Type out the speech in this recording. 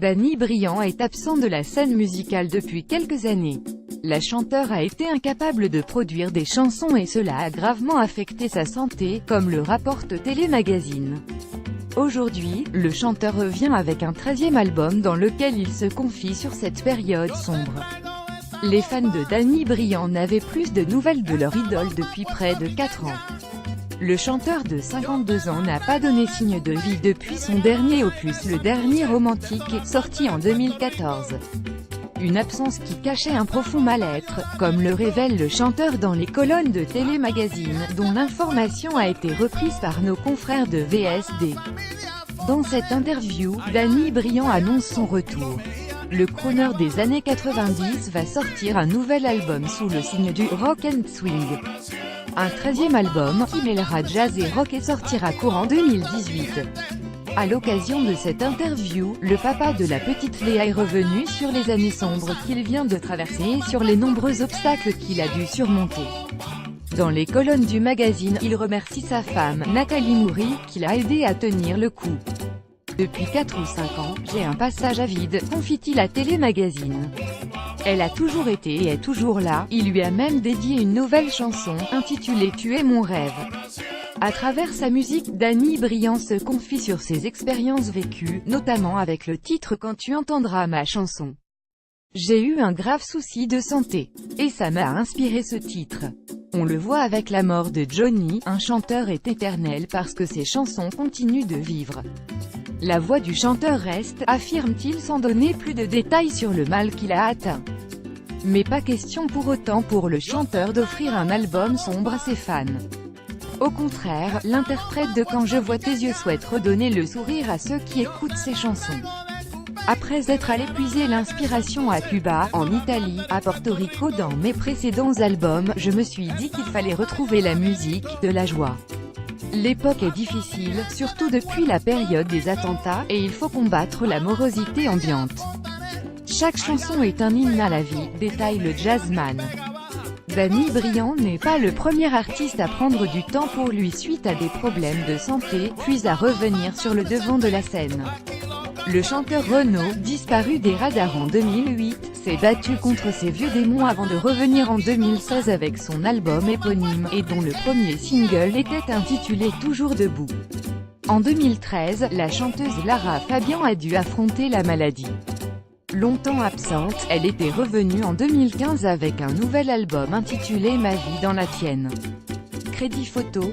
Danny Briand est absent de la scène musicale depuis quelques années. La chanteure a été incapable de produire des chansons et cela a gravement affecté sa santé, comme le rapporte Télémagazine. Aujourd'hui, le chanteur revient avec un 13e album dans lequel il se confie sur cette période sombre. Les fans de Danny Briand n'avaient plus de nouvelles de leur idole depuis près de 4 ans. Le chanteur de 52 ans n'a pas donné signe de vie depuis son dernier opus Le Dernier Romantique, sorti en 2014. Une absence qui cachait un profond mal-être, comme le révèle le chanteur dans les colonnes de Télémagazine, dont l'information a été reprise par nos confrères de VSD. Dans cette interview, Danny Briand annonce son retour. Le crooner des années 90 va sortir un nouvel album sous le signe du rock and swing. Un 13e album, qui mêlera jazz et rock et sortira courant 2018. À l'occasion de cette interview, le papa de la petite Léa est revenu sur les années sombres qu'il vient de traverser et sur les nombreux obstacles qu'il a dû surmonter. Dans les colonnes du magazine, il remercie sa femme, Nathalie Moury, qui l'a aidé à tenir le coup. Depuis 4 ou 5 ans, j'ai un passage à vide, confie-t-il à Télémagazine. Elle a toujours été et est toujours là, il lui a même dédié une nouvelle chanson, intitulée « Tu es mon rêve ». À travers sa musique, Danny Briand se confie sur ses expériences vécues, notamment avec le titre « Quand tu entendras ma chanson ». J'ai eu un grave souci de santé. Et ça m'a inspiré ce titre. On le voit avec la mort de Johnny, un chanteur est éternel parce que ses chansons continuent de vivre. La voix du chanteur reste, affirme-t-il sans donner plus de détails sur le mal qu'il a atteint. Mais pas question pour autant pour le chanteur d'offrir un album sombre à ses fans. Au contraire, l'interprète de Quand je vois tes yeux souhaite redonner le sourire à ceux qui écoutent ses chansons. Après être allé puiser l'inspiration à Cuba, en Italie, à Porto Rico dans mes précédents albums, je me suis dit qu'il fallait retrouver la musique, de la joie. L'époque est difficile, surtout depuis la période des attentats, et il faut combattre la morosité ambiante. Chaque chanson est un hymne à la vie, détaille le jazzman. Danny Briand n'est pas le premier artiste à prendre du temps pour lui suite à des problèmes de santé, puis à revenir sur le devant de la scène. Le chanteur Renaud, disparu des radars en 2008, s'est battu contre ses vieux démons avant de revenir en 2016 avec son album éponyme, et dont le premier single était intitulé Toujours debout. En 2013, la chanteuse Lara Fabian a dû affronter la maladie. Longtemps absente, elle était revenue en 2015 avec un nouvel album intitulé Ma vie dans la tienne. Crédit photo,